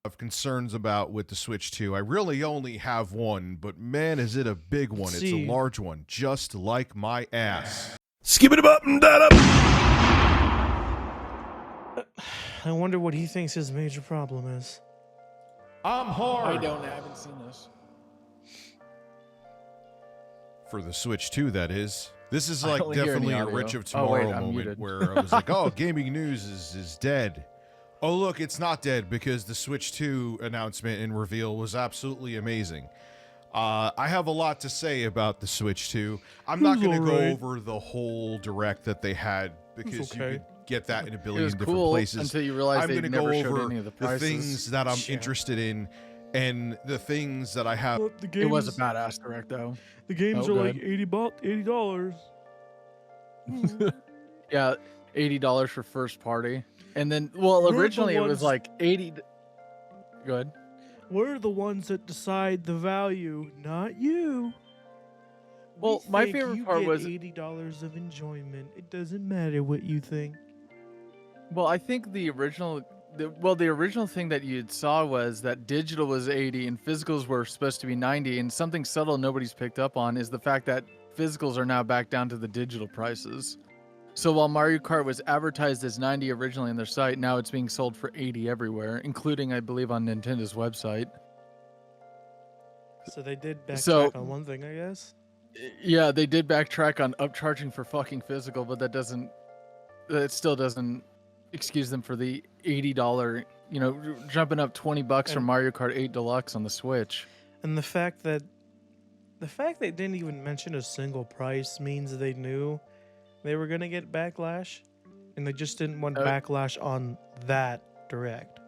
of concerns about with the Switch 2. I really only have one, but man, is it a big one. It's a large one, just like my ass. Skip it up and that up. I wonder what he thinks his major problem is. I'm hard. I haven't seen this. For the Switch 2, that is. This is like definitely a Rich of Tomorrow moment where I was like, oh, gaming news is dead. Oh, look, it's not dead because the Switch 2 announcement and reveal was absolutely amazing. I have a lot to say about the Switch 2. I'm not going to go over the whole direct that they had because you could get that in a billion different places. Until you realize I'm they going to never go showed over any of the the prices. things that I'm interested in and the things that I have. Look, It was a badass direct, though. The games are like $80. Yeah, $80 for first party. And then, well, originally it was like 80. Go ahead. We're the ones that decide the value, not you. Well, my favorite part was $80 of enjoyment. It doesn't matter what you think. Well, I think the original thing that you saw was that digital was 80 and physicals were supposed to be 90. And something subtle nobody's picked up on is the fact that physicals are now back down to the digital prices. So while Mario Kart was advertised as 90 originally on their site, now it's being sold for 80 everywhere, including, I believe, on Nintendo's website. So they did backtrack on one thing, I guess? Yeah, they did backtrack on upcharging for fucking physical, but that still doesn't excuse them for the $80, jumping up $20 from Mario Kart 8 Deluxe on the Switch. And the fact they didn't even mention a single price means they knew they were going to get backlash, and they just didn't want backlash on that direct.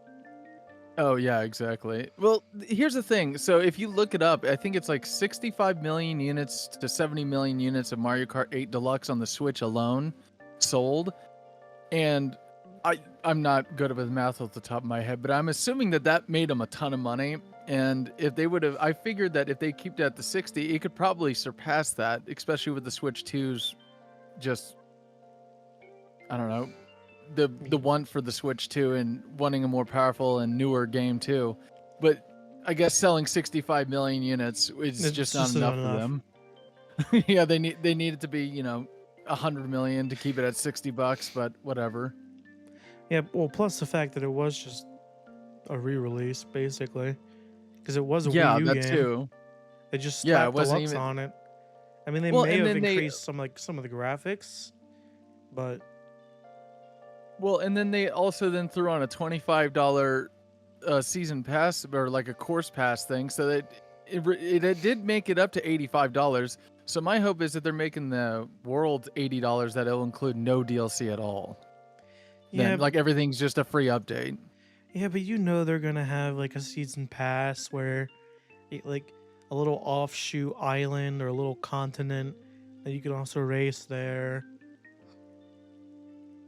Oh, yeah, exactly. Well, here's the thing. So if you look it up, I think it's like 65 million units to 70 million units of Mario Kart 8 Deluxe on the Switch alone sold. And I'm not good with math off the top of my head, but I'm assuming that made them a ton of money. And if they would have, I figured that if they kept it at the 60, it could probably surpass that, especially with the Switch 2's just, I don't know, the want for the Switch 2 and wanting a more powerful and newer game too. But I guess selling 65 million units is just not enough for them. Yeah, they need it to be, 100 million to keep it at $60, but whatever. Yeah, well, plus the fact that it was just a re-release, basically. Because it was a Wii U game. Too. They just slapped Deluxe on it. I mean, they may have increased some of the graphics, but... Well, and then they also then threw on a $25 season pass, or like a course pass thing, so that it did make it up to $85. So my hope is that they're making the world $80, that it'll include no DLC at all. Yeah, then, like everything's just a free update. Yeah, but they're gonna have like a season pass where, like, a little offshoot island or a little continent that you can also race there.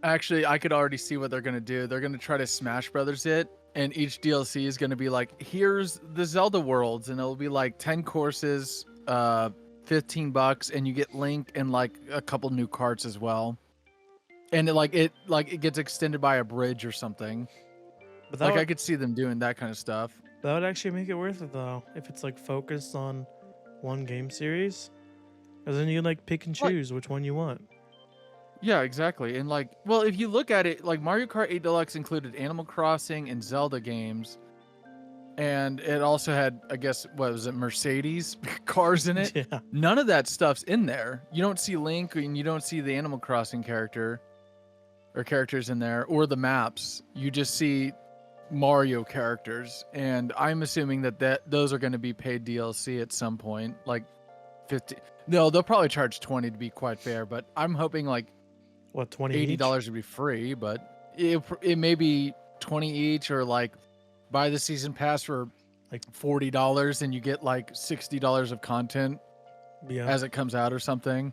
Actually, I could already see what they're gonna do. They're gonna try to Smash Brothers it, and each DLC is gonna be like, here's the Zelda worlds, and it'll be like 10 courses, $15, and you get Link and like a couple new carts as well. And it gets extended by a bridge or something. But I could see them doing that kind of stuff. That would actually make it worth it though, if it's like focused on one game series. Because then you like pick and choose which one you want. Yeah, exactly. And if you look at it, like Mario Kart 8 Deluxe included Animal Crossing and Zelda games. And it also had, I guess, what was it, Mercedes cars in it? Yeah. None of that stuff's in there. You don't see Link and you don't see the Animal Crossing characters in there or the maps. You just see Mario characters. And I'm assuming that those are going to be paid DLC at some point, like 50. No, they'll probably charge 20 to be quite fair, but I'm hoping like what, 20 $80 would be free, but it may be 20 each, or like buy the season pass for like $40 and you get like $60 of content as it comes out or something.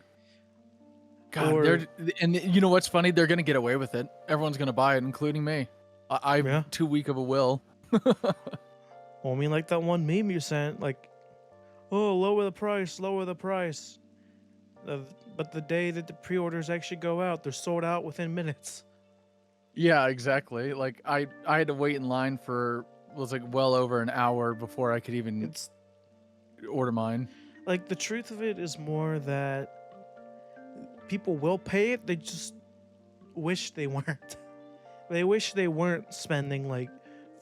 God, and you know what's funny? They're gonna get away with it. Everyone's gonna buy it, including me. I'm too weak of a will. Well, I mean, like that one meme you sent, like, oh, lower the price. But the day that the pre-orders actually go out, they're sold out within minutes. Yeah, exactly. Like I had to wait in line for was like well over an hour before I could even order mine. Like, the truth of it is more that people will pay it. They just wish they weren't. They wish they weren't spending like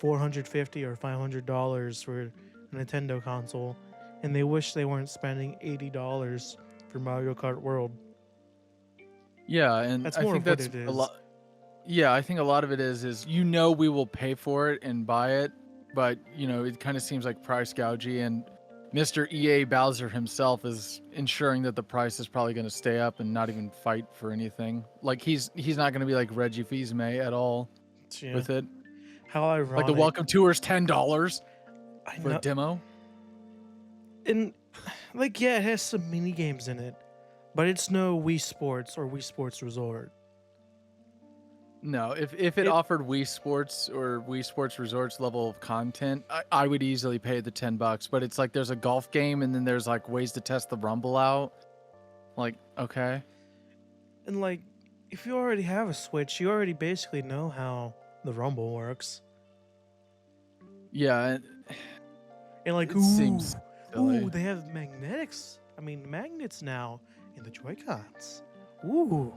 $450 or $500 for a Nintendo console, and they wish they weren't spending $80 for Mario Kart World. Yeah, and that's more I think of what that's it is. a lot. Yeah, I think a lot of it is we will pay for it and buy it, but it kind of seems like price gouging, and Mr. EA Bowser himself is ensuring that the price is probably going to stay up and not even fight for anything. Like he's not going to be like Reggie Fils-Aimé at all with it. How ironic! Like the welcome tour is $10 for a demo. And like, yeah, it has some mini games in it, but it's no Wii Sports or Wii Sports Resort. No, if it offered Wii Sports or Wii Sports Resorts level of content, I would easily pay the $10. But it's like there's a golf game, and then there's like ways to test the Rumble out. Like, okay. And like, if you already have a Switch, you already basically know how the Rumble works. Yeah. And like, seems silly. Ooh, they have magnets now in the Joy-Cons. Ooh.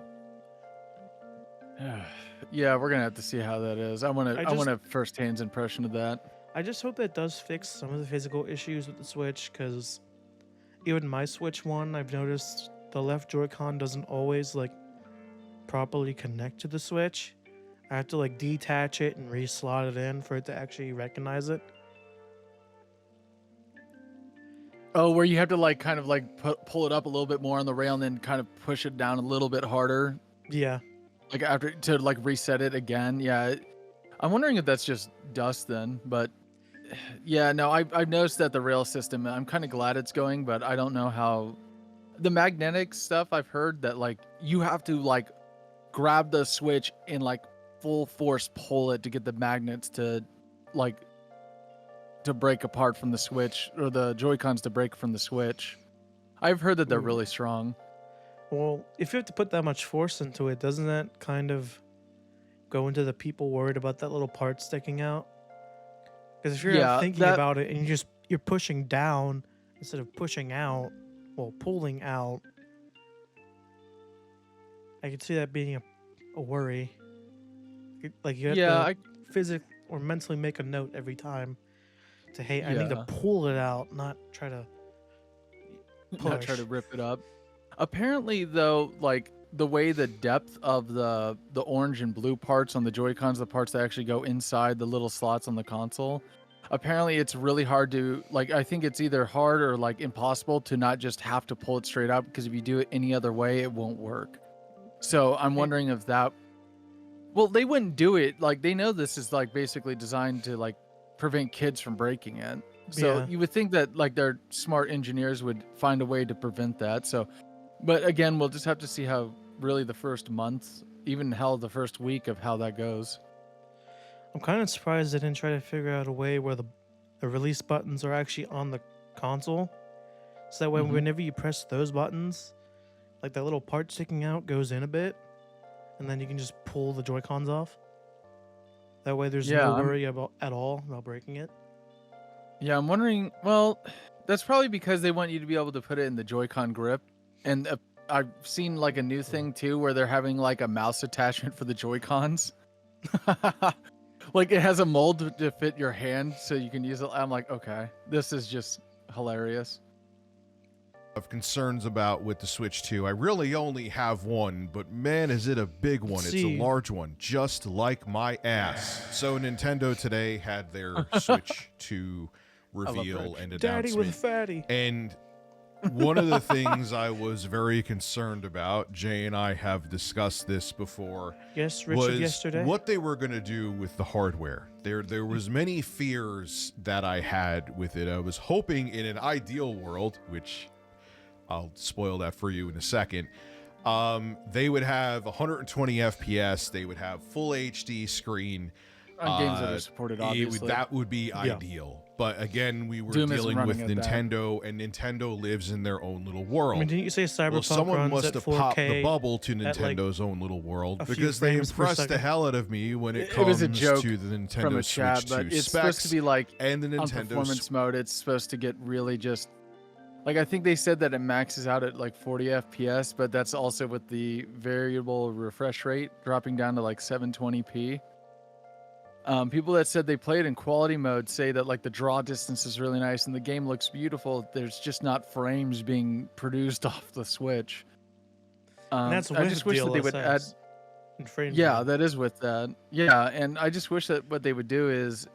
Yeah, we're gonna have to see how that is. I want a first-hand impression of that. I just hope that does fix some of the physical issues with the Switch, because even my Switch one, I've noticed the left Joy-Con doesn't always like properly connect to the Switch. I have to like detach it and re-slot it in for it to actually recognize it. Oh, where you have to like kind of like pull it up a little bit more on the rail and then kind of push it down a little bit harder. Yeah. Like after to like reset it again. Yeah. I'm wondering if that's just dust then, but yeah, no, I've noticed that the rail system, I'm kind of glad it's going, but I don't know how the magnetic stuff. I've heard that like you have to like grab the Switch and like full force pull it to get the magnets to like to break apart from the Switch, or the Joy-Cons to break from the Switch. I've heard that they're really strong. Well, if you have to put that much force into it, doesn't that kind of go into the people worried about that little part sticking out? Because if you're thinking about it and you're pushing down instead of pushing out, well, pulling out, I could see that being a worry. Like you have to physically or mentally make a note every time to, hey, I need to pull it out, not try to push. Not try to rip it up. Apparently, though, like the way the depth of the orange and blue parts on the Joy-Cons, the parts that actually go inside the little slots on the console, apparently it's really hard to, like, I think it's either hard or like impossible to not just have to pull it straight out, because if you do it any other way, it won't work. So I'm wondering if that, well, they wouldn't do it. Like, they know this is like basically designed to like prevent kids from breaking it. So you would think that like their smart engineers would find a way to prevent that. So, but again, we'll just have to see how really the first month, even hell, the first week of how that goes. I'm kind of surprised they didn't try to figure out a way where the release buttons are actually on the console. So that way, whenever you press those buttons, like that little part sticking out goes in a bit, and then you can just pull the Joy-Cons off. That way there's no worry at all about breaking it. Yeah, I'm wondering, well, that's probably because they want you to be able to put it in the Joy-Con grip. And I've seen like a new thing too, where they're having like a mouse attachment for the Joy-Cons. Like it has a mold to fit your hand so you can use it. I'm like, okay, this is just hilarious. Of concerns about with the Switch 2. I really only have one, but man, is it a big one. It's a large one, just like my ass. So Nintendo today had their Switch 2 reveal and announcement. Daddy with a fatty. And one of the things I was very concerned about, Jay and I have discussed this before, was yesterday, what they were going to do with the hardware. There was many fears that I had with it. I was hoping in an ideal world, which I'll spoil that for you in a second, they would have 120 FPS, they would have full HD screen. On games that are supported, obviously. That would be ideal. But again, we were Doom dealing with running at that. Nintendo, and Nintendo lives in their own little world. I mean, didn't you say Cyberpunk Well, someone runs must at have 4K popped the bubble to at, like, Nintendo's own little world a few because they frames per impressed the second? hell out of me when it It comes was a joke to the Nintendo from a chat, Switch but 2 it's specs supposed to be like and the on Nintendo performance mode. It's supposed to get really just like, I think they said that it maxes out at like 40 FPS, but that's also with the variable refresh rate dropping down to like 720p. People that said they played in quality mode say that like the draw distance is really nice and the game looks beautiful. There's just not frames being produced off the Switch. And that's with I just wish that they would add. Frames Yeah, that is with that. Yeah, and I just wish that what they would do is,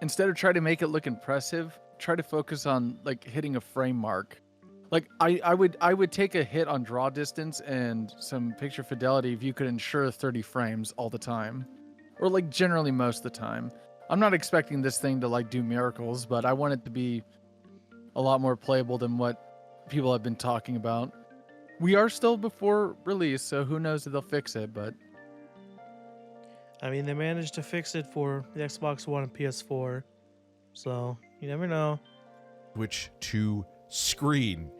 instead of trying to make it look impressive, try to focus on like hitting a frame mark. Like I would take a hit on draw distance and some picture fidelity if you could ensure 30 frames all the time, or like generally most of the time. I'm not expecting this thing to like do miracles, but I want it to be a lot more playable than what people have been talking about. We are still before release, so who knows if they'll fix it, but I mean, they managed to fix it for the Xbox One and PS4, so you never know. Switch 2 screen.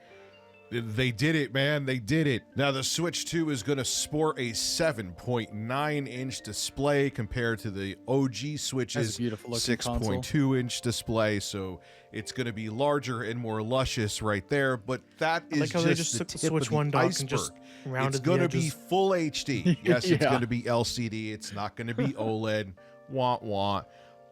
They did it, man. They did it. Now, the Switch 2 is going to sport a 7.9-inch display compared to the OG Switch's 6.2-inch display. So it's going to be larger and more luscious right there. But that is just the tip Switch of the 1 dock iceberg. and just rounded It's going to the be edges. full HD. Yes, it's Yeah. going to be LCD. It's not going to be OLED. Wah.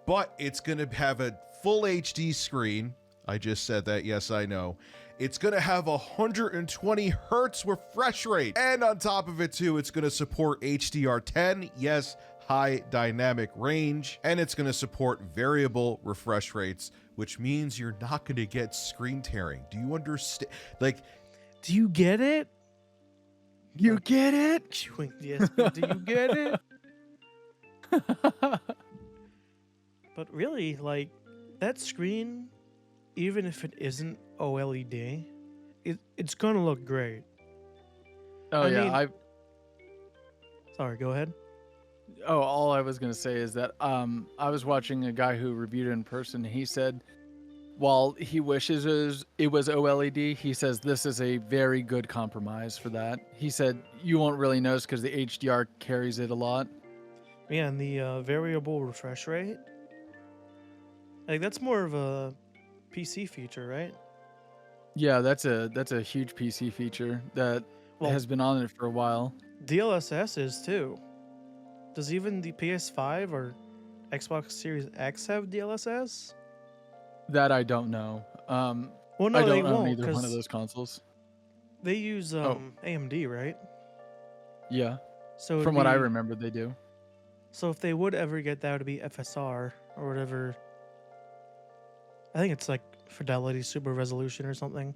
But it's going to have a full HD screen. I just said that. Yes, I know. It's going to have 120 hertz refresh rate. And on top of it, too, it's going to support HDR10. Yes, high dynamic range. And it's going to support variable refresh rates, which means you're not going to get screen tearing. Do you understand? Like, do you get it? You get it? Yes, do you get it? But really, like, that screen, even if it isn't OLED, it's gonna look great. Oh, yeah. Sorry, go ahead. Oh, all I was gonna say is that I was watching a guy who reviewed it in person. He said, while he wishes it was OLED, he says this is a very good compromise for that. He said you won't really notice because the HDR carries it a lot. Yeah, and the variable refresh rate, like, that's more of a PC feature, right? Yeah, that's a huge PC feature that has been on it for a while. DLSS is too. Does even the PS5 or Xbox Series X have DLSS? That I don't know. Well, no, I they don't own won't, either one of 'cause those consoles. they use AMD, right? Yeah. So From what I remember, they do. So if they would ever get that to be FSR or whatever, I think it's like Fidelity Super Resolution or something.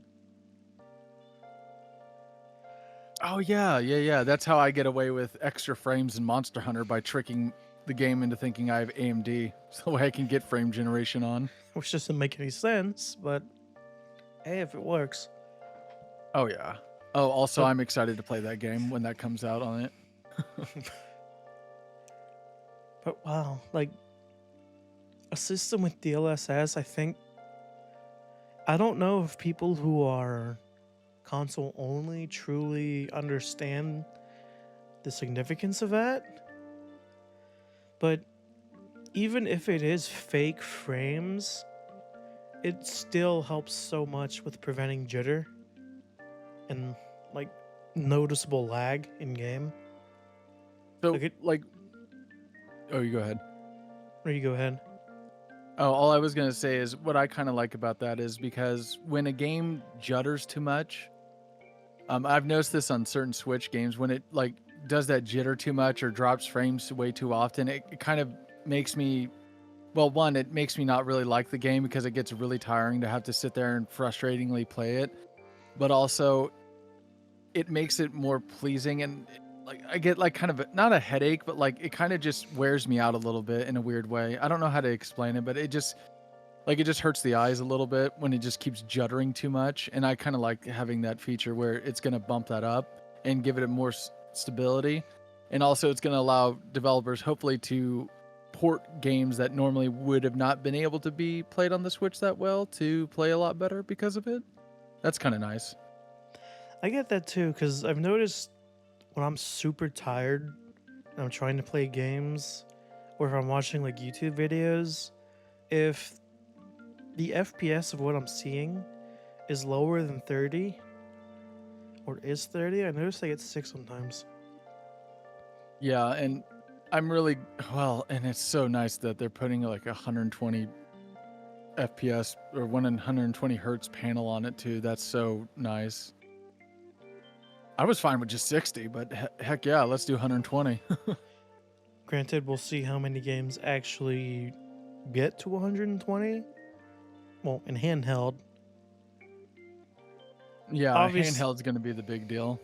Oh yeah. That's how I get away with extra frames in Monster Hunter, by tricking the game into thinking I have AMD, so I can get frame generation on. Which doesn't make any sense, but hey, if it works. Oh yeah. Oh, also, I'm excited to play that game when that comes out on it. But wow, like, a system with DLSS, I don't know if people who are console only truly understand the significance of that. But even if it is fake frames, it still helps so much with preventing jitter and like noticeable lag in game. So oh, you go ahead. Or you go ahead. Oh, all I was going to say is what I kind of like about that is because when a game judders too much, I've noticed this on certain Switch games, when it like does that jitter too much or drops frames way too often, it kind of makes me, well, one, it makes me not really like the game because it gets really tiring to have to sit there and frustratingly play it. But also, it makes it more pleasing, and like I get like kind of not a headache, but like it kind of just wears me out a little bit in a weird way. I don't know how to explain it, but it just hurts the eyes a little bit when it just keeps juddering too much. And I kind of like having that feature where it's going to bump that up and give it more stability. And also it's going to allow developers hopefully to port games that normally would have not been able to be played on the Switch that well to play a lot better because of it. That's kind of nice. I get that too, because I've noticed when I'm super tired and I'm trying to play games, or if I'm watching like YouTube videos, if the FPS of what I'm seeing is lower than 30, or is 30, I notice I get sick sometimes. Yeah, and I'm really, and it's so nice that they're putting like 120 FPS or 120 hertz panel on it too. That's so nice. I was fine with just 60, but heck yeah, let's do 120. Granted, we'll see how many games actually get to 120. Well, in handheld. Yeah, handheld's going to be the big deal.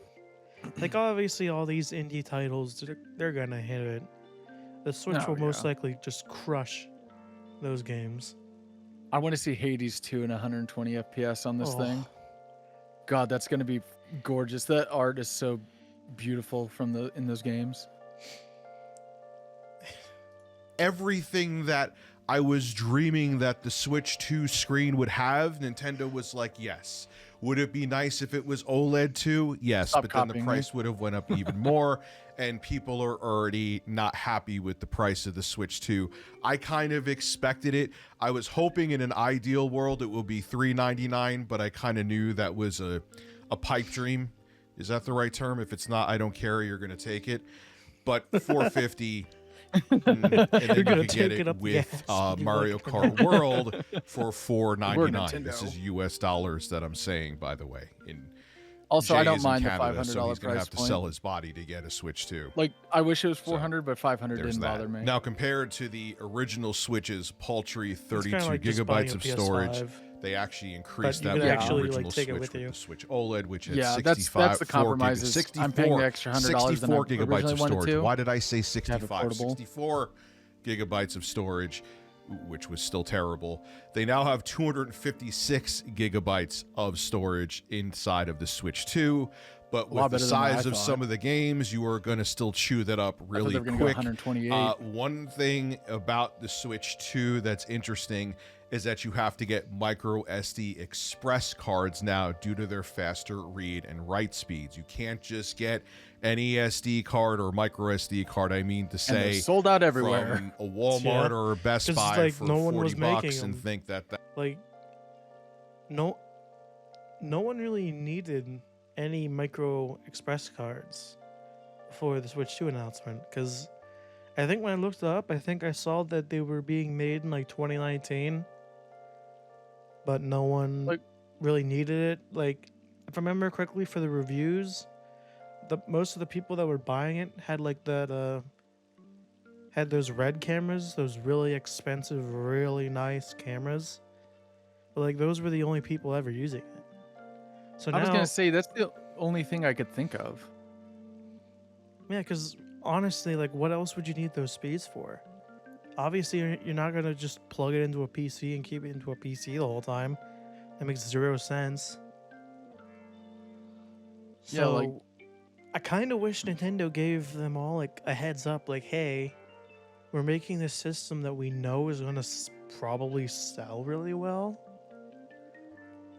Like, obviously, all these indie titles, they're going to hit it. The Switch will most likely just crush those games. I want to see Hades 2 and 120 FPS on this thing. God, that's going to be gorgeous. That art is so beautiful in those games. Everything that I was dreaming that the Switch 2 screen would have, Nintendo was like, yes. Would it be nice if it was OLED too? Yes, but then the price would have went up even more, and people are already not happy with the price of the Switch 2. I kind of expected it. I was hoping in an ideal world it will be $399, but I kind of knew that was a pipe dream. Is that the right term? If it's not, I don't care. You're going to take it. But $450. And then you can get it with Mario Kart World for $499. This is US dollars that I'm saying, by the way. Also, I don't mind Canada, the $500 so he's gonna price have to sell his body to get a Switch 2. Like, I wish it was 400, but 500 didn't bother me. Now, compared to the original Switch's paltry 32 gigabytes of storage, they actually increased that with the original Switch with the Switch OLED, which had 64 I'm paying the extra $100 64 gigabytes of storage. Why did I say 65? 64 gigabytes of storage, which was still terrible. They now have 256 gigabytes of storage inside of the Switch 2. But with the size of some of the games, you are going to still chew that up really quick. 128. One thing about the Switch 2 that's interesting is that you have to get micro SD express cards now due to their faster read and write speeds. You can't just get any SD card or micro SD card. I mean to say, sold out everywhere. From a Walmart or a Best Buy for $40 and think that like no one really needed any micro express cards for the Switch 2 announcement, because I think when I looked it up, I think I saw that they were being made in like 2019, but no one really needed it. Like, if I remember correctly, for the reviews, most of the people that were buying it had like that had those red cameras, those really expensive, really nice cameras, but like those were the only people ever using it. So I was gonna say that's the only thing I could think of. Yeah, because honestly, like, what else would you need those speeds for? Obviously, you're not gonna just plug it into a PC and keep it into a PC the whole time. That makes zero sense. So, I kind of wish Nintendo gave them all like a heads up, like, hey, we're making this system that we know is gonna probably sell really well.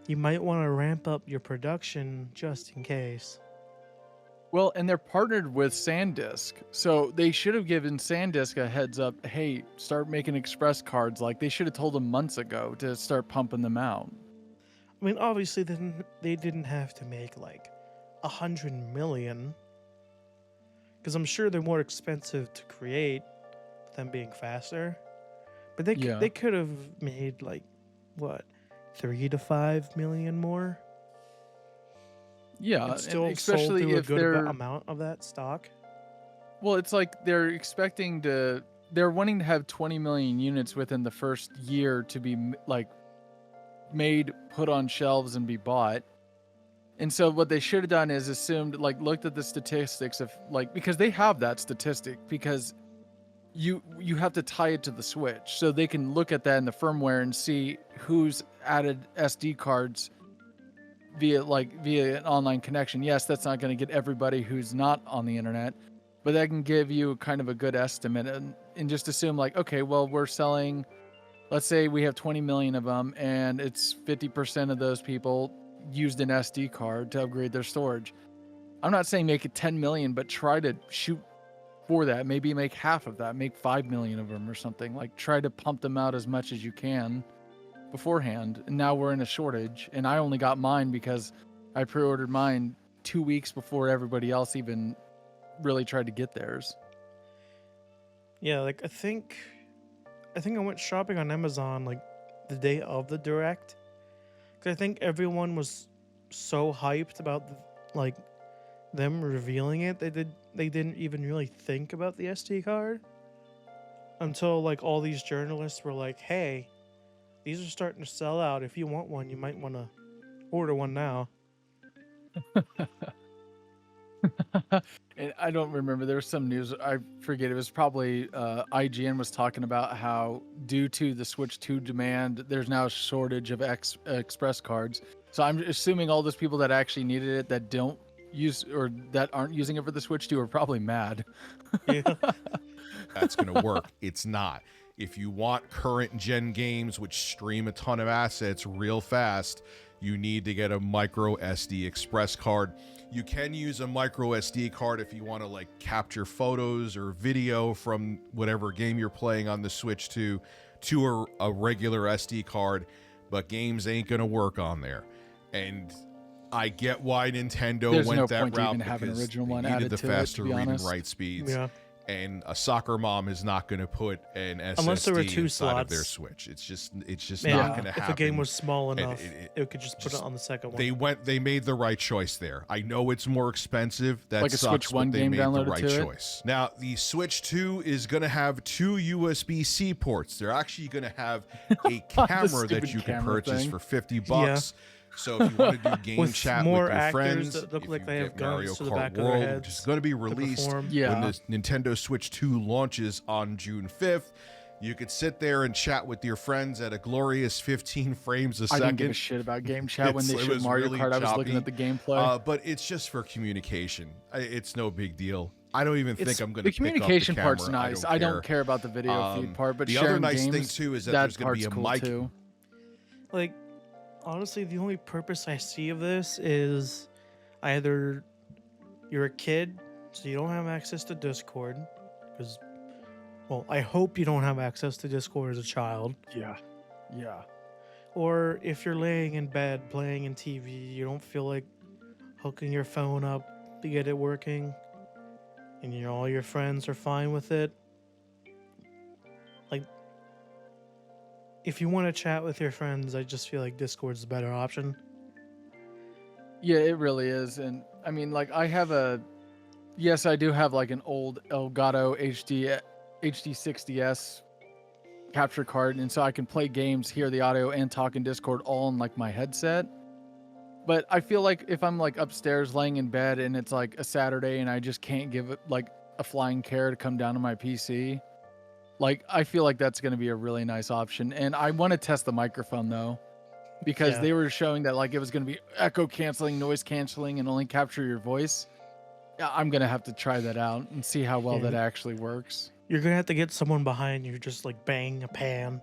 You might want to ramp up your production just in case. Well, and they're partnered with SanDisk, so they should have given SanDisk a heads up. Hey, start making express cards. Like, they should have told them months ago to start pumping them out. I mean, obviously, they didn't have to make like 100 million, because I'm sure they're more expensive to create than being faster. But they could have made like what, 3 to 5 million more. Yeah, still especially sold if a good amount of that stock. Well, it's like they're wanting to have 20 million units within the first year to be like made, put on shelves, and be bought. And so what they should have done is assumed, like, looked at the statistics of like, because they have that statistic, because you have to tie it to the Switch, so they can look at that in the firmware and see who's added SD cards via an online connection. Yes, that's not going to get everybody who's not on the internet, but that can give you kind of a good estimate and just assume like, okay, well, we're selling, let's say we have 20 million of them and it's 50% of those people used an SD card to upgrade their storage. I'm not saying make it 10 million, but try to shoot for that. Maybe make half of that, make 5 million of them or something. Like try to pump them out as much as you can beforehand. And now we're in a shortage, and I only got mine because I pre-ordered mine 2 weeks before everybody else even really tried to get theirs. Yeah, like I think I went shopping on Amazon like the day of the direct, because I think everyone was so hyped about like them revealing it. They didn't even really think about the SD card until like all these journalists were like, "Hey, these are starting to sell out. If you want one, you might want to order one now." And I don't remember. There was some news. I forget. It was probably IGN was talking about how due to the Switch 2 demand, there's now a shortage of express cards. So I'm assuming all those people that actually needed it that don't use or that aren't using it for the Switch 2 are probably mad. Yeah. That's going to work. It's not. If you want current gen games which stream a ton of assets real fast, you need to get a micro SD express card. You can use a micro SD card if you want to like capture photos or video from whatever game you're playing on the Switch to a regular SD card, but games ain't going to work on there. And I get why Nintendo went that route because they needed the faster read and write speeds. Yeah. And a soccer mom is not going to put an unless there were SSD two inside slots of their Switch. It's just Yeah, not going to happen. if a game was small enough, it could just put it on the second one. They made the right choice there. I know it's more expensive. That like a sucks, Switch 1 but they game made the downloaded right to it? choice. Now, the Switch 2 is going to have 2 USB-C ports. They're actually going to have a camera that you can purchase for $50. Yeah. So if you want to do game With chat more with your actors friends, that look if like you they have get Mario guns to the Kart back of their World, heads which is going to be released perform. when the Nintendo Switch 2 launches on June 5th, you could sit there and chat with your friends at a glorious 15 frames a second. I didn't give a shit about game chat when they showed Mario really Kart. choppy. I was looking at the gameplay. But it's just for communication. It's no big deal. I don't even think I'm going to the pick up the communication camera. part's nice. I don't care about the video feed part, but the sharing other nice games, thing too is that there's going to be a cool mic. Too. Like, honestly, the only purpose I see of this is either you're a kid, so you don't have access to Discord, because, well, I hope you don't have access to Discord as a child. Yeah. Or if you're laying in bed playing in TV, you don't feel like hooking your phone up to get it working, and all your friends are fine with it. Like, if you want to chat with your friends, I just feel like Discord's the better option. Yeah, it really is. And I mean, like, I do have like an old Elgato HD60S capture card, and so I can play games, hear the audio, and talk in Discord all on like my headset. But I feel like if I'm like upstairs laying in bed and it's like a Saturday and I just can't give it like a flying care to come down to my PC, like I feel like that's going to be a really nice option. And I want to test the microphone though, because they were showing that like it was going to be echo canceling, noise canceling, and only capture your voice. I'm going to have to try that out and see how well that actually works. You're going to have to get someone behind you just like bang a pan.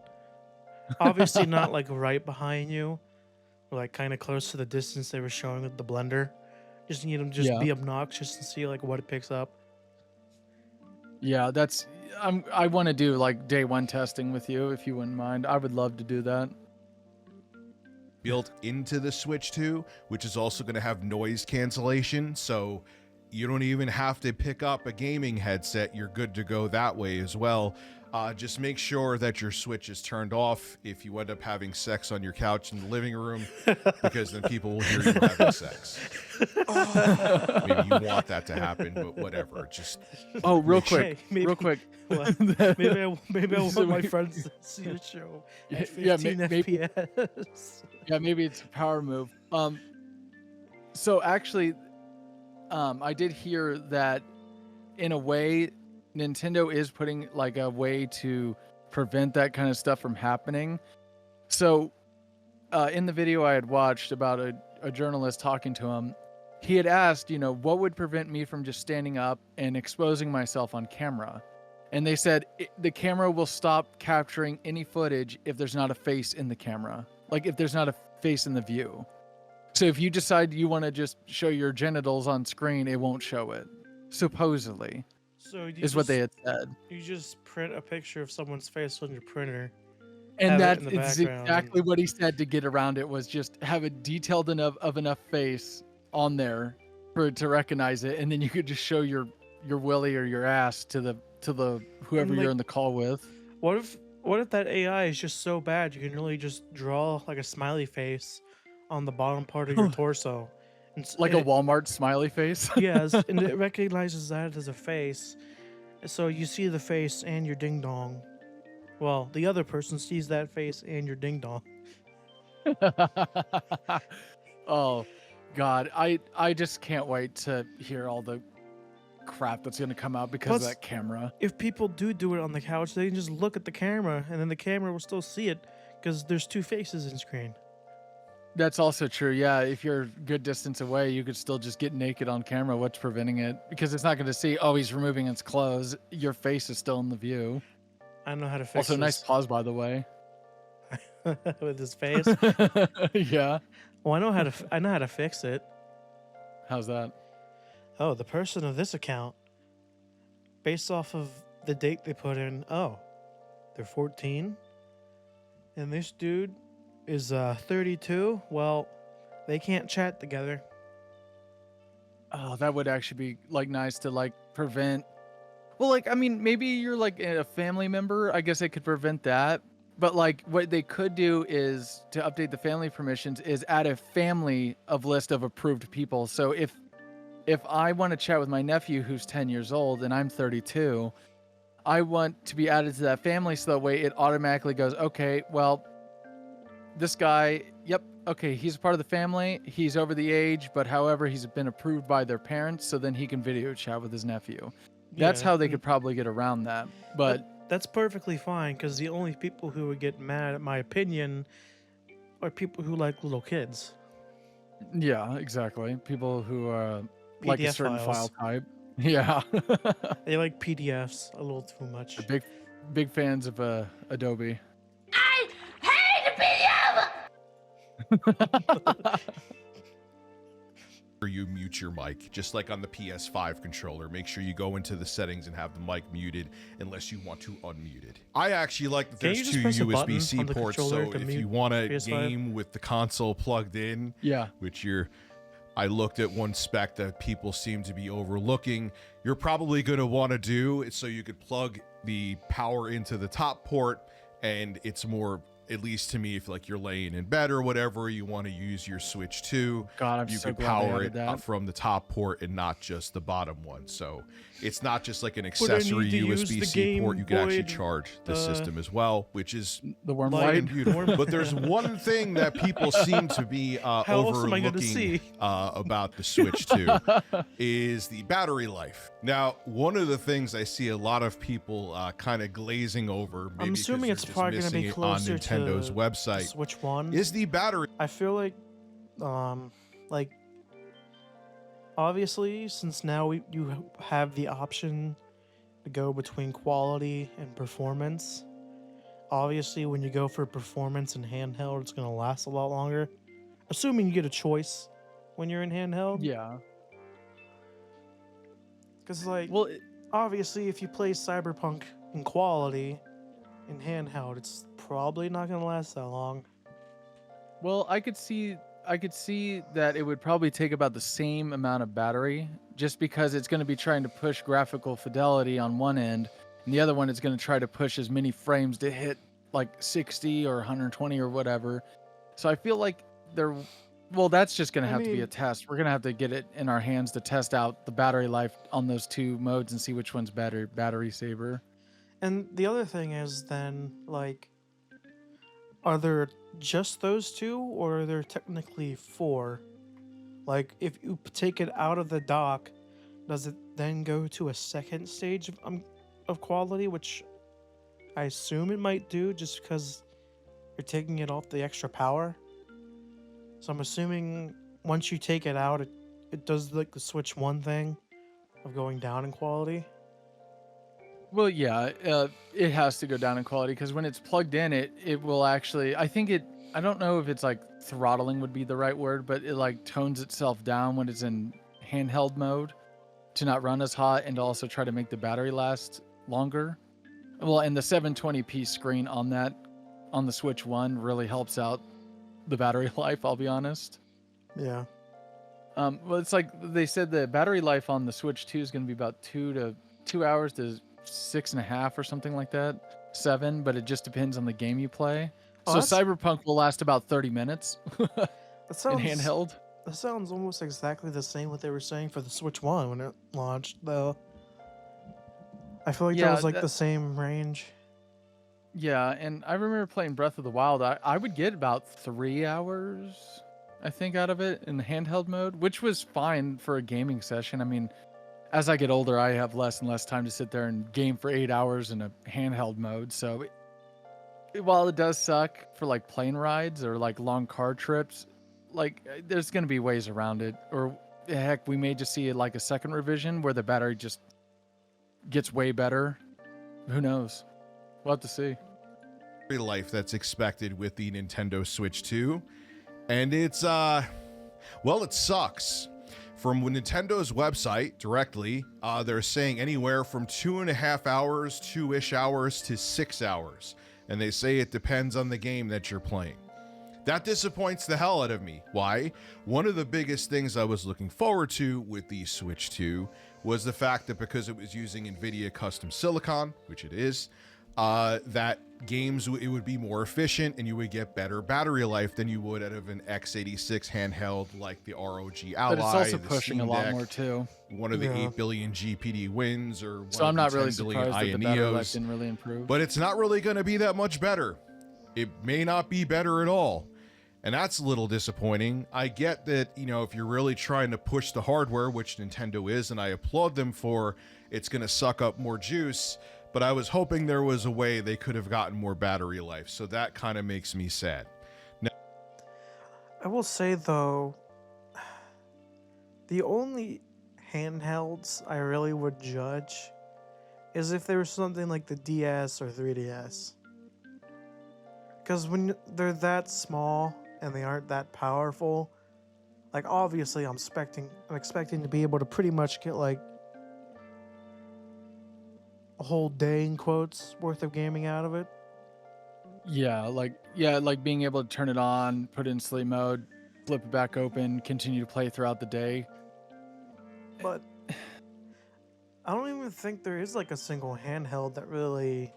Obviously not like right behind you, or like kind of close to the distance they were showing with the blender. Just need them to be obnoxious and see like what it picks up. Yeah, I want to do like day one testing with you if you wouldn't mind. I would love to do that. Built into the Switch 2, which is also going to have noise cancellation, so you don't even have to pick up a gaming headset. You're good to go that way as well. Just make sure that your Switch is turned off if you end up having sex on your couch in the living room, because then people will hear you having sex. Maybe you want that to happen, but whatever. Just real quick. Maybe I want my friends to see the show at 15 FPS. Yeah, maybe it's a power move. So actually, I did hear that in a way, Nintendo is putting like a way to prevent that kind of stuff from happening. So in the video I had watched about a journalist talking to him, he had asked, what would prevent me from just standing up and exposing myself on camera? And they said the camera will stop capturing any footage if there's not a face in the camera. Like if there's not a face in the view. So if you decide you want to just show your genitals on screen, it won't show it. Supposedly. Is what they had said. You just print a picture of someone's face on your printer. And that's exactly what he said to get around it, was just have a detailed enough face on there for it to recognize it, and then you could just show your willy or your ass to the whoever you're in the call with. What if that AI is just so bad you can really just draw like a smiley face on the bottom part of your torso, a Walmart smiley face? Yes, and it recognizes that as a face, so you see the face and your ding dong. Well, the other person sees that face and your ding dong. Oh, God. I just can't wait to hear all the crap that's going to come out because of that camera. If people do it on the couch, they can just look at the camera and then the camera will still see it because there's two faces in screen. That's also true. Yeah, if you're a good distance away, you could still just get naked on camera. What's preventing it? Because it's not going to see, oh, he's removing his clothes. Your face is still in the view. I know how to fix Also, this. nice pause, by the way. With his face? Yeah. Well, I know how to fix it. How's that? Oh, the person of this account, based off of the date they put in, they're 14. And this dude is 32. Well, they can't chat together. Oh, that would actually be nice to prevent. Well, maybe you're a family member. I guess it could prevent that. But what they could do is to update the family permissions is add a family of list of approved people. So if I want to chat with my nephew who's 10 years old and I'm 32, I want to be added to that family so that way it automatically goes, okay, well, this guy, yep, okay, he's a part of the family. He's over the age, but however, he's been approved by their parents, so then he can video chat with his nephew. That's how they could probably get around that. But that's perfectly fine, because the only people who would get mad at my opinion are people who like little kids. Yeah, exactly. People who are like a certain files. file type. Yeah. They like PDFs a little too much. They're big fans of Adobe. I hate PDF! You mute your mic, just like on the PS5 controller. Make sure you go into the settings and have the mic muted unless you want to unmute it. I actually like that there's two USB-C ports, so if you want to game with the console plugged in, which I looked at one spec that people seem to be overlooking, you're probably going to want to do it so you could plug the power into the top port, and it's more, at least to me, if you're laying in bed or whatever, you want to use your Switch 2, you could power it from the top port and not just the bottom one. So it's not just like an accessory USB-C port. You can actually charge the system as well, which is the warm light and beautiful. But there's one thing that people seem to be overlooking about the Switch 2 is the battery life. Now, one of the things I see a lot of people kind of glazing over, maybe I'm assuming it's probably going to be closer to Nintendo's website, Switch 1 is the battery. I feel like obviously, since now you have the option to go between quality and performance, obviously when you go for performance and handheld, it's going to last a lot longer, assuming you get a choice when you're in handheld. Yeah, because obviously if you play Cyberpunk in quality in handheld, it's probably not going to last that long. Well, I could see that it would probably take about the same amount of battery, just because it's going to be trying to push graphical fidelity on one end, and the other one is going to try to push as many frames to hit 60 or 120 or whatever. So I feel like that's just going to have to be a test. We're going to have to get it in our hands to test out the battery life on those two modes and see which one's better, battery saver. And the other thing is then, are there just those two, or are there technically 4? If you take it out of the dock, does it then go to a second stage of quality, which I assume it might do just because you're taking it off the extra power? So I'm assuming once you take it out, it does like the Switch 1 thing of going down in quality? Well, yeah, it has to go down in quality because when it's plugged in, it will actually. I think it. I don't know if it's like throttling would be the right word, but it like tones itself down when it's in handheld mode to not run as hot and to also try to make the battery last longer. Well, and the 720p screen on the Switch 1 really helps out the battery life, I'll be honest. Yeah. Well, it's like they said the battery life on the Switch 2 is going to be about 2 hours to 6.5 or something like that. 7, but it just depends on the game you play. So Cyberpunk will last about 30 minutes in handheld. That sounds almost exactly the same what they were saying for the Switch 1 when it launched, though. I feel like that was like the same range. Yeah, and I remember playing Breath of the Wild. I would get about 3 hours, I think, out of it in the handheld mode, which was fine for a gaming session. I mean, as I get older, I have less and less time to sit there and game for 8 hours in a handheld mode. So while it does suck for like plane rides or like long car trips, like there's going to be ways around it. Or heck, we may just see like a second revision where the battery just gets way better. Who knows? We'll have to see. Life that's expected with the Nintendo Switch 2. And it's, well, it sucks. From Nintendo's website directly, they're saying anywhere from 2.5 hours, 2-ish hours to 6 hours. And they say it depends on the game that you're playing. That disappoints the hell out of me. Why? One of the biggest things I was looking forward to with the Switch 2 was the fact that because it was using NVIDIA custom silicon, which it is, that games, it would be more efficient and you would get better battery life than you would out of an x86 handheld like the ROG Ally. But it's also pushing a lot more too. One of the 8 billion GPD wins, or one so I'm not really 10 billion surprised that the battery life didn't really improve. But it's not really going to be that much better. It may not be better at all. And that's a little disappointing. I get that, you know, if you're really trying to push the hardware, which Nintendo is, and I applaud them for, it's going to suck up more juice. But I was hoping there was a way they could have gotten more battery life. So that kind of makes me sad. Now, I will say, though, the only handhelds I really would judge is if there was something like the DS or 3DS. Because when they're that small and they aren't that powerful, like obviously I'm expecting to be able to pretty much get like a whole day in quotes worth of gaming out of it. Yeah, like being able to turn it on, put it in sleep mode, flip it back open, continue to play throughout the day. But I don't even think there is like a single handheld that really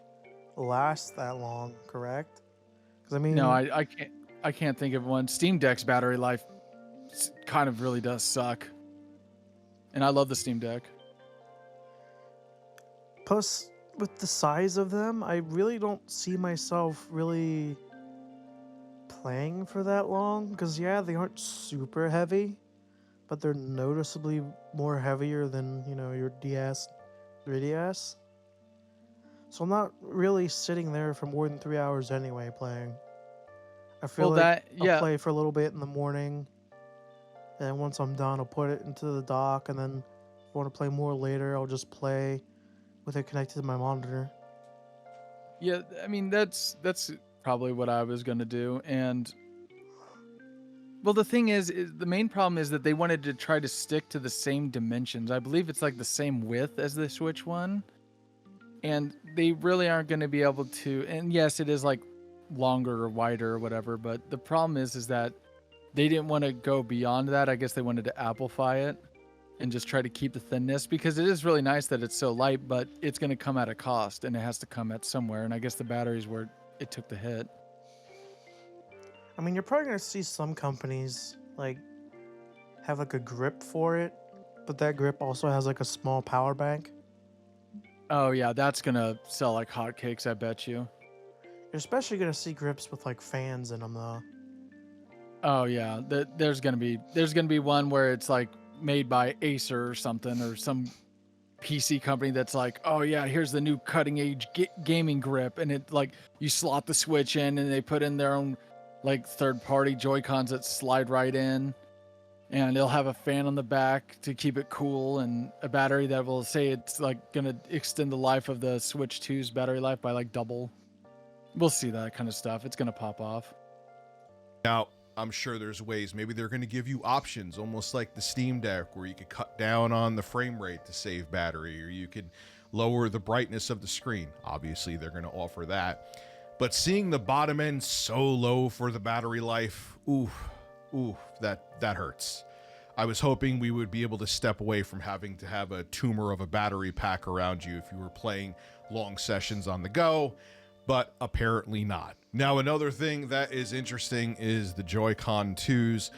lasts that long, correct? Because I mean, no, I can't think of one. Steam Deck's battery life kind of really does suck, and I love the Steam Deck. Plus, with the size of them, I really don't see myself really playing for that long. Because, yeah, they aren't super heavy, but they're noticeably more heavier than, you know, your DS, 3DS. So I'm not really sitting there for more than 3 hours anyway playing. I feel I'll play for a little bit in the morning, and once I'm done, I'll put it into the dock, and then if I want to play more later, I'll just play with it connected to my monitor. Yeah, I mean that's probably what I was gonna do. And well, the thing is the main problem is that they wanted to try to stick to the same dimensions. I believe it's like the same width as the Switch one, and they really aren't going to be able to. And yes, it is like longer or wider or whatever, but the problem is that they didn't want to go beyond that. I guess they wanted to amplify it and just try to keep the thinness, because it is really nice that it's so light, but it's going to come at a cost, and it has to come at somewhere. And I guess the batteries where it took the hit. I mean, you're probably going to see some companies like have like a grip for it, but that grip also has like a small power bank. Oh yeah, that's going to sell like hotcakes, I bet you. You're especially going to see grips with like fans in them though. Oh yeah, there's going to be one where it's like made by Acer or something, or some PC company that's like, oh yeah, here's the new cutting edge gaming grip, and it like you slot the Switch in and they put in their own like third party Joy-Cons that slide right in. and it'll have a fan on the back to keep it cool, and a battery that will say it's like gonna extend the life of the Switch 2's battery life by like double. We'll see that kind of stuff. It's gonna pop off. Now, I'm sure there's ways. Maybe they're going to give you options, almost like the Steam Deck, where you could cut down on the frame rate to save battery, or you could lower the brightness of the screen. Obviously, they're going to offer that. But seeing the bottom end so low for the battery life, that hurts. I was hoping we would be able to step away from having to have a tumor of a battery pack around you if you were playing long sessions on the go, but apparently not. Now, another thing that is interesting is the Joy-Con 2s.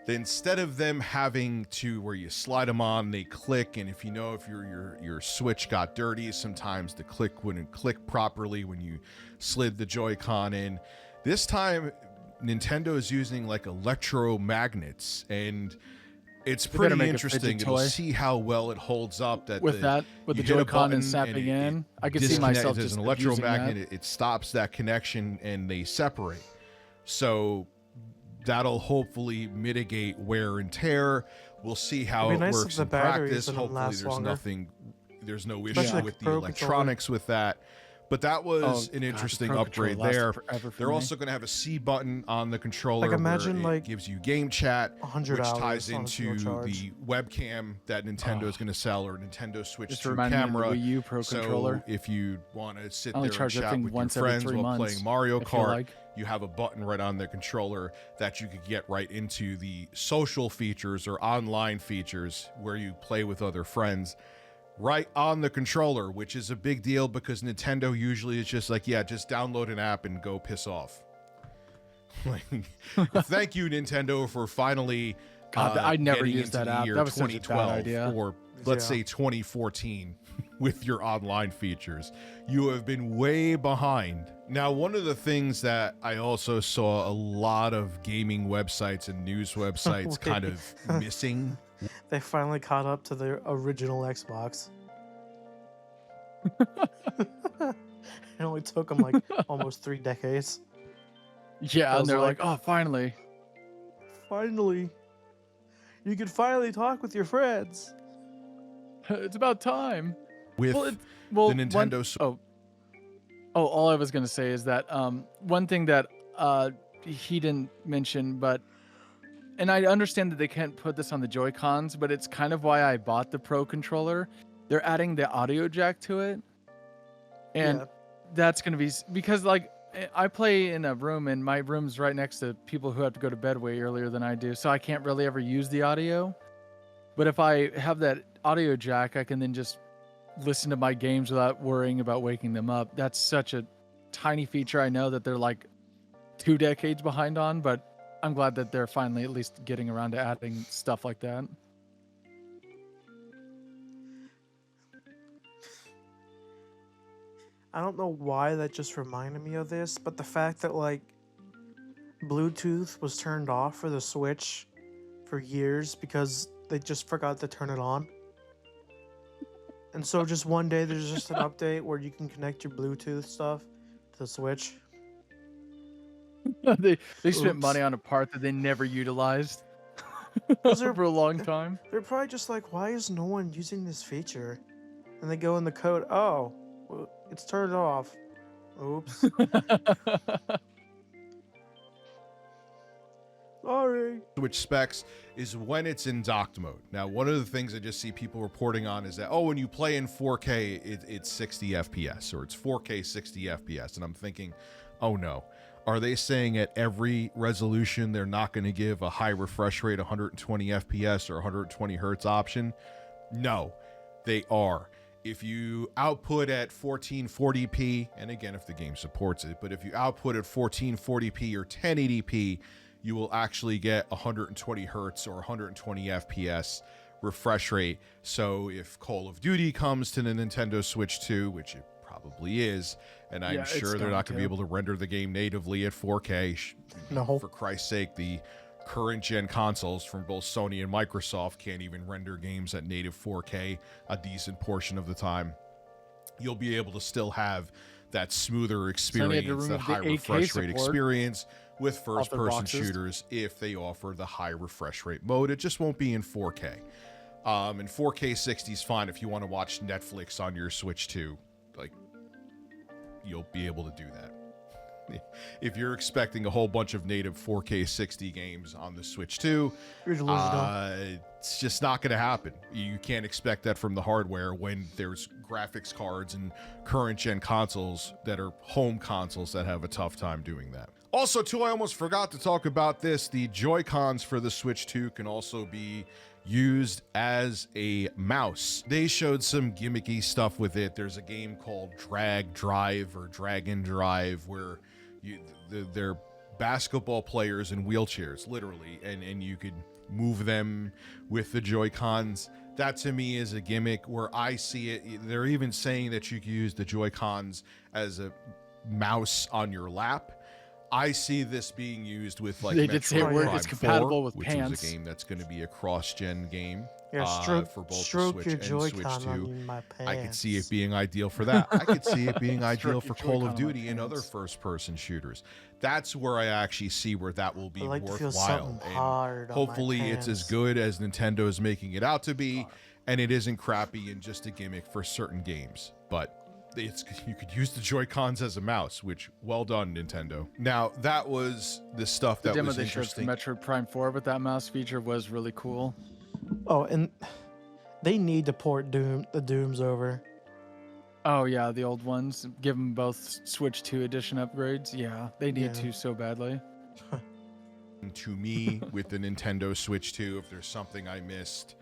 Instead of them having to where you slide them on, they click, and if your Switch got dirty, sometimes the click wouldn't click properly when you slid the Joy-Con in. This time, Nintendo is using like electromagnets, and it's pretty interesting. It'll see how well it holds up. With the Joy-Con and snapping in, I could see myself just as an electromagnet. It stops that connection, and they separate. So that'll hopefully mitigate wear and tear. We'll see how it works in practice. Hopefully, there's no issue with the electronics with that. But that was an interesting upgrade there. They're also going to have a C button on the controller, where it gives you game chat, which ties into the webcam that Nintendo is going to sell, or Nintendo Switch 2 camera. Wii U Pro controller. So if you want to sit there and chat with your friends while playing Mario Kart, you have a button right on the controller that you could get right into the social features or online features where you play with other friends. Right on the controller, which is a big deal because Nintendo usually is just like, yeah, just download an app and go piss off. Thank you, Nintendo, for finally I never used that app. That was 2012 such a bad idea. Or let's say 2014 with your online features. You have been way behind. Now, one of the things that I also saw a lot of gaming websites and news websites kind of missing. They finally caught up to the original Xbox. It only took them like almost 3 decades. Yeah, and they're like, oh, finally. Finally. You can finally talk with your friends. It's about time. With the Nintendo... all I was going to say is that one thing that he didn't mention, but... And I understand that they can't put this on the Joy-Cons, but it's kind of why I bought the Pro controller. They're adding the audio jack to it. And that's going to be... Because, like, I play in a room, and my room's right next to people who have to go to bed way earlier than I do, so I can't really ever use the audio. But if I have that audio jack, I can then just listen to my games without worrying about waking them up. That's such a tiny feature. I know that they're, like, 2 decades behind on, but I'm glad that they're finally at least getting around to adding stuff like that. I don't know why that just reminded me of this, but the fact that, like, Bluetooth was turned off for the Switch for years because they just forgot to turn it on. And so just one day there's just an update where you can connect your Bluetooth stuff to the Switch. They spent money on a part that they never utilized for a long time. They're probably just like, why is no one using this feature? And they go in the code, oh, well, it's turned off. Oops. Sorry. Switch specs is when it's in docked mode. Now, one of the things I just see people reporting on is that, oh, when you play in 4K, it's 60 FPS, or it's 4K 60 FPS. And I'm thinking, oh no. Are they saying at every resolution they're not going to give a high refresh rate 120 FPS or 120 hertz option? No, they are. If you output at 1440p, and again, if the game supports it, but if you output at 1440p or 1080p, you will actually get 120 hertz or 120 FPS refresh rate. So if Call of Duty comes to the Nintendo Switch 2, which it probably is, and I'm sure they're not going to be able to render the game natively at 4K. No. For Christ's sake, the current gen consoles from both Sony and Microsoft can't even render games at native 4K a decent portion of the time. You'll be able to still have that smoother experience, that high refresh rate experience with first-person shooters if they offer the high refresh rate mode. It just won't be in 4K. And 4K 60 is fine if you want to watch Netflix on your Switch 2. Like, you'll be able to do that. If you're expecting a whole bunch of native 4K 60 games on the Switch 2, it's just not going to happen. You can't expect that from the hardware when there's graphics cards and current-gen consoles that are home consoles that have a tough time doing that. Also, too, I almost forgot to talk about this. The Joy-Cons for the Switch 2 can also be used as a mouse. They showed some gimmicky stuff with it. There's a game called Drag Drive or Dragon Drive where they're basketball players in wheelchairs, literally, and you could move them with the Joy-Cons. That to me is a gimmick where I see it. They're even saying that you can use the Joy-Cons as a mouse on your lap. I see this being used with like it's compatible with which pants. is a game that's going to be a cross-gen game. Yeah, for both the Switch and Switch 2. My I could see it being ideal for that. I could see it being ideal for Call of Duty and other first-person shooters. That's where I actually see where that will be worthwhile. And hopefully it's as good as Nintendo is making it out to be, and it isn't crappy and just a gimmick for certain games. But you could use the Joy-Cons as a mouse, which well done, Nintendo. Now, that was the stuff that was interesting. The Metroid Prime 4 with that mouse feature was really cool. Oh, and they need to port the Dooms over. Oh, yeah, the old ones. Give them both Switch 2 edition upgrades. Yeah, they need to so badly. To me, with the Nintendo Switch 2, if there's something I missed,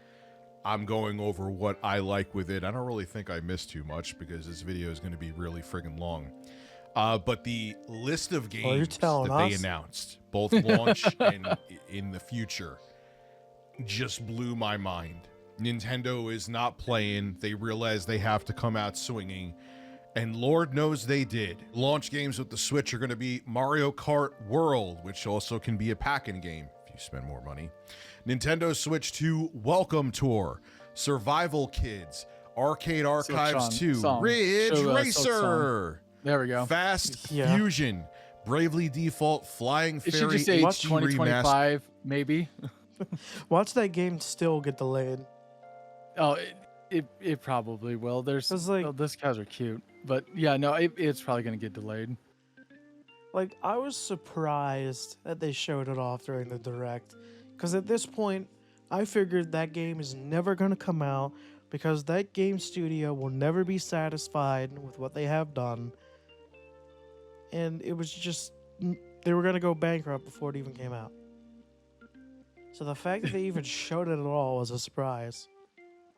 I'm going over what I like with it. I don't really think I missed too much because this video is going to be really friggin' long. But the list of games that they announced, both launch and in the future, just blew my mind. Nintendo is not playing. They realize they have to come out swinging, and Lord knows they did. Launch games with the Switch are going to be Mario Kart World, which also can be a pack-in game if you spend more money. Nintendo Switch 2 Welcome Tour, Survival Kids, Arcade Archives 2, Ridge Racer. There we go. Fast Fusion, Bravely Default, Flying Fairy. It should just say 2025, maybe. Watch that game still get delayed. Oh, it probably will. There's those guys are cute, but yeah, no, it's probably gonna get delayed. Like, I was surprised that they showed it off during the Direct, because at this point, I figured that game is never gonna come out because that game studio will never be satisfied with what they have done, and it was just they were gonna go bankrupt before it even came out. So the fact that they even showed it at all was a surprise.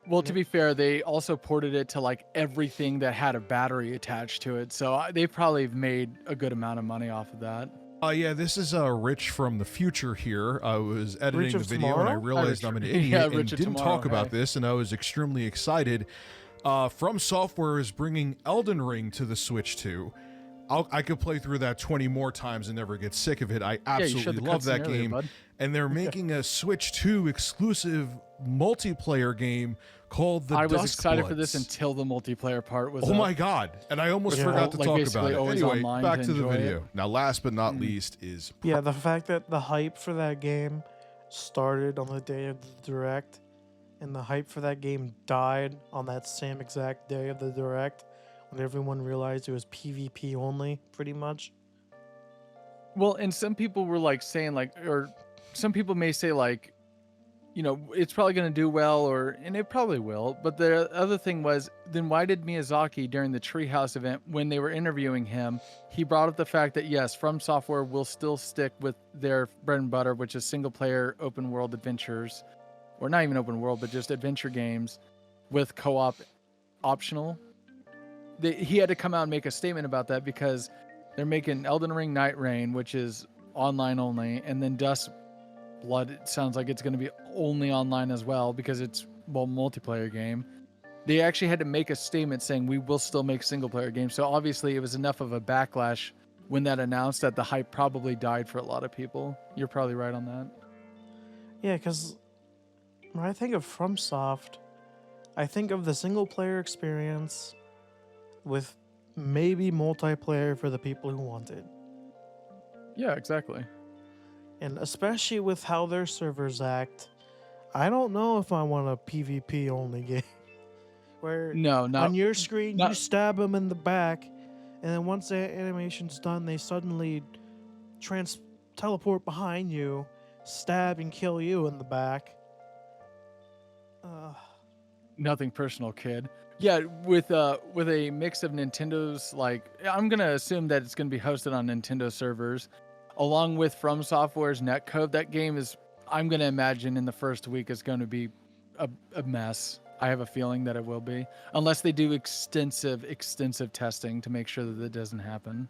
Well, to be fair, they also ported it to like everything that had a battery attached to it. So they probably made a good amount of money off of that. Yeah, this is Rich from the future here. I was editing the video and I realized I'm an idiot and didn't talk about this, and I was extremely excited. From Software is bringing Elden Ring to the Switch 2. I could play through that 20 more times and never get sick of it. I absolutely love that game. And they're making a Switch 2 exclusive multiplayer game called The Dusk I was excited for this until the multiplayer part was my God. And I almost forgot to talk about it. Anyway, back to the video. Now, last but not least is... Yeah, the fact that the hype for that game started on the day of the Direct, and the hype for that game died on that same exact day of the Direct, when everyone realized it was PvP only, pretty much. Well, and some people were like saying or some people may say like, you know, it's probably going to do well, and it probably will. But the other thing was, then why did Miyazaki during the Treehouse event, when they were interviewing him, he brought up the fact that yes, From Software will still stick with their bread and butter, which is single player open world adventures, or not even open world, but just adventure games with co-op optional. He had to come out and make a statement about that because they're making Elden Ring Night Rain, which is online only, and then Dust Blood, it sounds like it's going to be only online as well because it's multiplayer game. They actually had to make a statement saying we will still make single player games. So obviously it was enough of a backlash when that announced that the hype probably died for a lot of people. You're probably right on that. Yeah, because when I think of FromSoft, I think of the single player experience with maybe multiplayer for the people who want it. Yeah, exactly. And especially with how their servers act, I don't know if I want a PvP only game. Where on your screen you stab them in the back, and then once the animation's done, they suddenly teleport behind you, stab and kill you in the back. Nothing personal, kid. Yeah, with a mix of Nintendo's, like, I'm gonna assume that it's gonna be hosted on Nintendo servers, along with From Software's netcode. That game is, I'm gonna imagine, in the first week is going to be a mess. I have a feeling that it will be, unless they do extensive testing to make sure that it doesn't happen.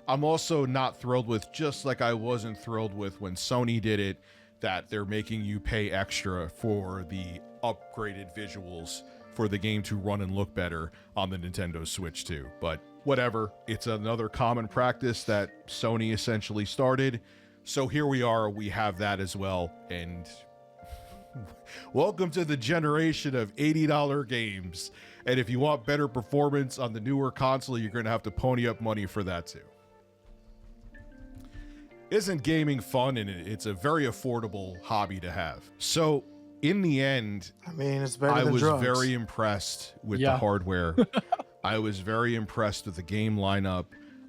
I'm also not thrilled with, just like I wasn't thrilled with when Sony did it, that they're making you pay extra for the upgraded visuals for the game to run and look better on the Nintendo Switch 2. But whatever, it's another common practice that Sony essentially started. So here we are, we have that as well. And welcome to the generation of $80 games. And if you want better performance on the newer console, you're going to have to pony up money for that too. Isn't gaming fun? And it's a very affordable hobby to have. So in the end, I mean, it's better than drugs. I was very impressed with the hardware. I was very impressed with the game lineup.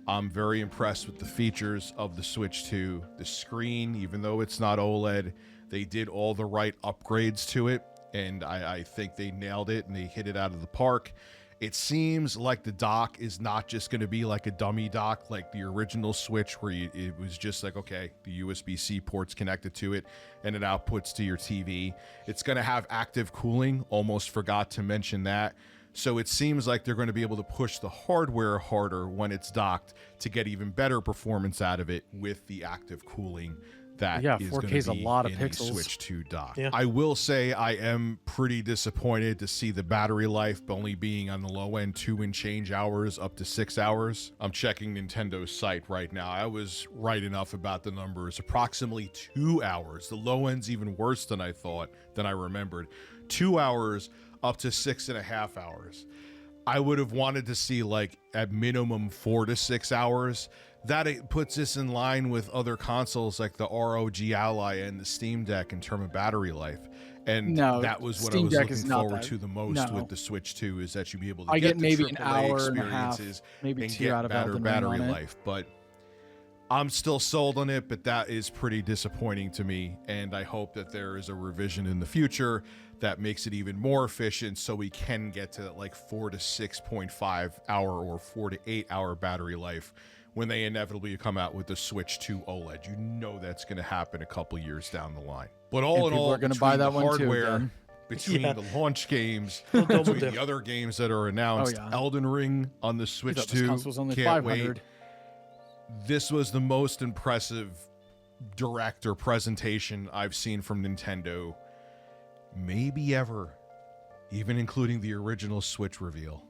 I'm very impressed with the features of the Switch 2. The screen, even though it's not OLED, they did all the right upgrades to it. And I think they nailed it and they hit it out of the park. It seems like the dock is not just going to be like a dummy dock like the original Switch, where it was just like, okay, the USB-C port's connected to it and it outputs to your TV. It's going to have active cooling. Almost forgot to mention that. So it seems like they're going to be able to push the hardware harder when it's docked to get even better performance out of it with the active cooling. That is 4K is a lot of pixels. Switch 2 dock. Yeah. I will say I am pretty disappointed to see the battery life only being on the low end 2 and change hours up to 6 hours. I'm checking Nintendo's site right now. I was right enough about the numbers. Approximately 2 hours. The low end's even worse than I thought, than I remembered. 2 hours up to 6.5 hours. I would have wanted to see like at minimum 4 to 6 hours. That it puts us in line with other consoles like the ROG Ally and the Steam Deck in terms of battery life. And that was what I was looking forward to the most with the Switch 2, is that you'd be able to get the maybe AAA an hour experiences and maybe and two get out of better battery life. But I'm still sold on it, but that is pretty disappointing to me. And I hope that there is a revision in the future that makes it even more efficient so we can get to like 4 to 6.5 hour or 4 to 8 hour battery life when they inevitably come out with the Switch 2 OLED. You know that's going to happen a couple years down the line. But all in all, going to buy that hardware, between the launch games, between the other games that are announced, Elden Ring on the Switch 2, only can't wait. This was the most impressive direct or presentation I've seen from Nintendo, maybe ever, even including the original Switch reveal.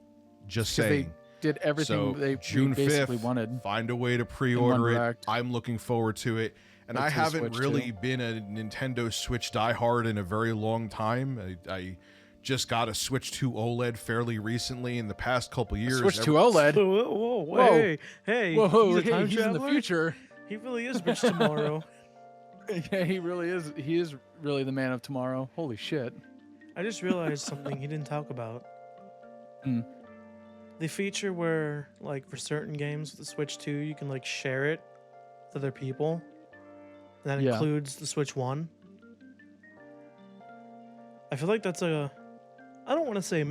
Just saying. Did everything they June basically 5th, wanted. Find a way to pre-order it. I'm looking forward to it. And I haven't really been a Nintendo Switch diehard in a very long time. I just got a Switch 2 OLED fairly recently in the past couple years. Switch 2 OLED? Whoa. Hey, he's in the future. He really is Rich Tomorrow. Yeah, he really is. He is really the man of tomorrow. Holy shit. I just realized something he didn't talk about. The feature where, like, for certain games with the Switch 2, you can, like, share it with other people. And that includes the Switch 1. I feel like that's I don't want to say,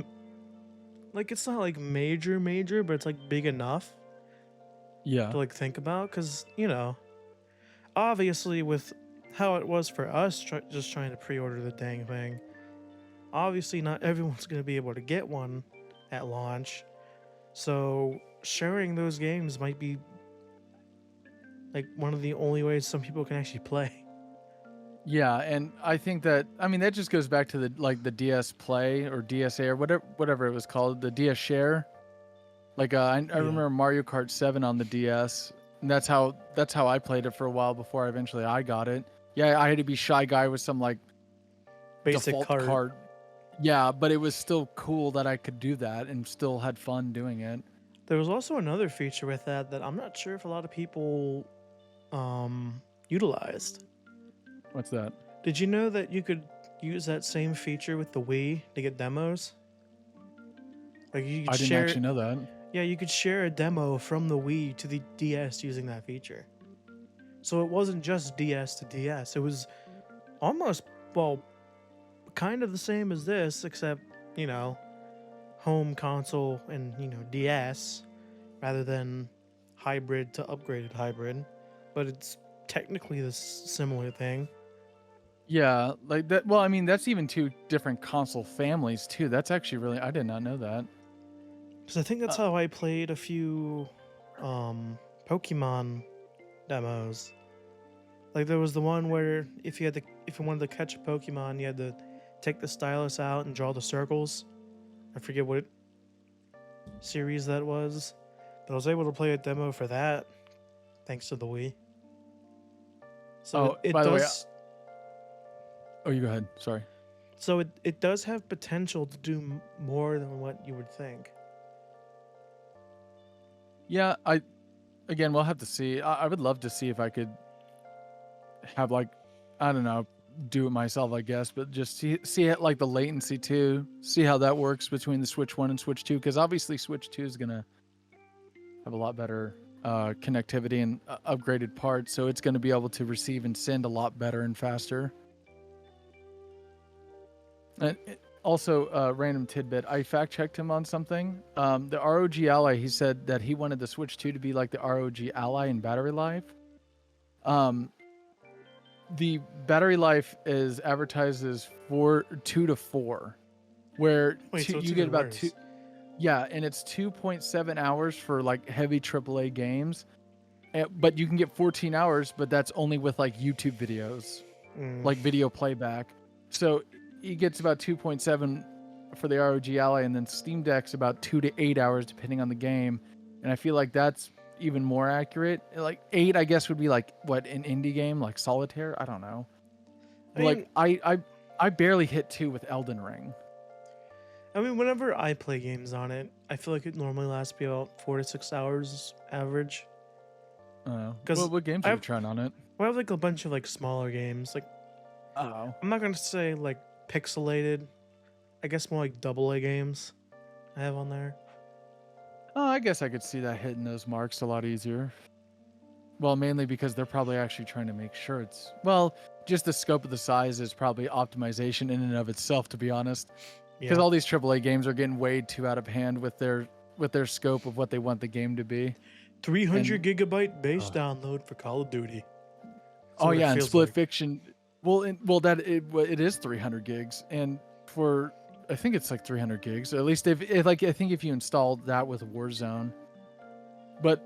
like, it's not, like, major, but it's, like, big enough. To, like, think about. Because, you know, obviously with how it was for us just trying to pre-order the dang thing, obviously not everyone's going to be able to get one at launch. So sharing those games might be like one of the only ways some people can actually play. Yeah, and I think that, I mean, that just goes back to the DS Play or DSA or whatever it was called, the DS Share. Like I remember Mario Kart 7 on the DS, and that's how I played it for a while before eventually I got it. Yeah, I had to be Shy Guy with some like basic default card. Yeah, but it was still cool that I could do that and still had fun doing it. There was also another feature with that I'm not sure if a lot of people utilized. What's that? Did you know that you could use that same feature with the Wii to get demos? Like you could I didn't actually know that. Yeah, you could share a demo from the Wii to the DS using that feature. So it wasn't just DS to DS. It was almost, well, kind of the same as this, except, you know, home console and, you know, DS rather than hybrid to upgraded hybrid. But it's technically the similar thing. Yeah, like that. Well, I mean, that's even 2 different console families too. That's actually really, I did not know that. Because I think that's how I played a few Pokemon demos. Like there was the one where if you wanted to catch a Pokemon, you had to take the stylus out and draw the circles. I forget what series that was, but I was able to play a demo for that thanks to the Wii. So it by does. The way, oh, you go ahead. Sorry. So it does have potential to do more than what you would think. Yeah, again, we'll have to see. I would love to see if I could have, like, I don't know, do it myself, I guess, but just see it, like the latency too, see how that works between the Switch 1 and Switch 2, because obviously Switch 2 is gonna have a lot better connectivity and upgraded parts, so it's gonna be able to receive and send a lot better and faster. And also, random tidbit, I fact checked him on something. The ROG Ally, he said that he wanted the Switch 2 to be like the ROG Ally in battery life. The battery life is advertised as 2 to 4, where so you get about 2. Yeah, and it's 2.7 hours for like heavy AAA games, but you can get 14 hours, but that's only with like YouTube videos, like video playback. So he gets about 2.7 for the ROG Ally, and then Steam Deck's about 2 to 8 hours depending on the game, and I feel like that's even more accurate. Like 8, I guess, would be like what, an indie game like Solitaire. I don't know. I mean, like I barely hit 2 with Elden Ring. I mean, whenever I play games on it, I feel like it normally lasts me about 4 to 6 hours average. Because what games are you trying on it? I have like a bunch of like smaller games. Like, I'm not gonna say like pixelated. I guess more like AA games I have on there. Oh, I guess I could see that hitting those marks a lot easier. Well, mainly because they're probably actually trying to make sure it's... Well, just the scope of the size is probably optimization in and of itself, to be honest. Because all these AAA games are getting way too out of hand with their scope of what they want the game to be. 300 gigabyte base download for Call of Duty. Oh yeah, and Split Fiction. It is 300 gigs, and for... I think it's like 300 gigs. At least I think if you installed that with Warzone. But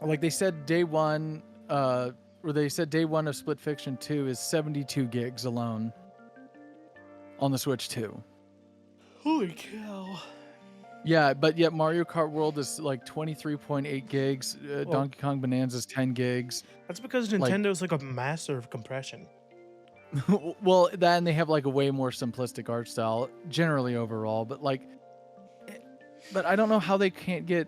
like they said day one of Split Fiction 2 is 72 gigs alone on the Switch 2. Holy cow. Yeah, but yet Mario Kart World is like 23.8 gigs. Donkey Kong Bonanza is 10 gigs. That's because Nintendo's like a master of compression. Well, that, and they have like a way more simplistic art style generally overall, but I don't know how they can't get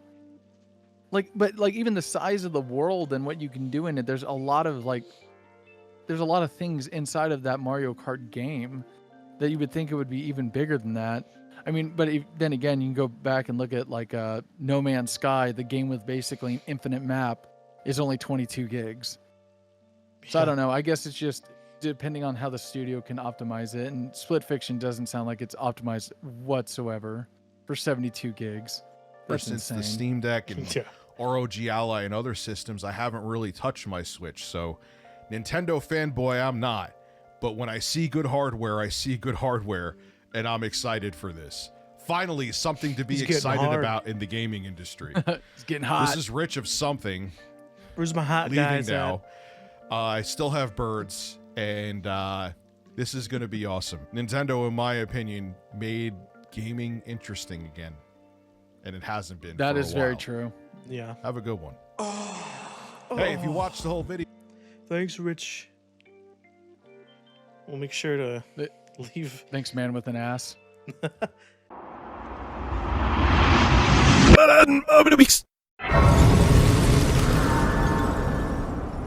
but even the size of the world and what you can do in it, there's a lot of things inside of that Mario Kart game that you would think it would be even bigger than that. I mean, but then again, you can go back and look at like No Man's Sky, the game with basically an infinite map, is only 22 gigs. So I don't know. I guess it's just depending on how the studio can optimize it, and Split Fiction doesn't sound like it's optimized whatsoever for 72 gigs. That's insane. The Steam Deck and ROG Ally and other systems, I haven't really touched my Switch, so Nintendo fanboy I'm not. But when I see good hardware, I see good hardware, and I'm excited for this. Finally, something to be excited about in the gaming industry. It's getting hot. This is Rich of something. Where's my hot guys now? I still have birds. And this is going to be awesome. Nintendo, in my opinion, made gaming interesting again. And it hasn't been That for is a while. very true. Yeah. Have a good one. Hey, if you watched the whole video... Thanks, Rich. We'll make sure to leave... Thanks, man with an ass. button. I'm gonna be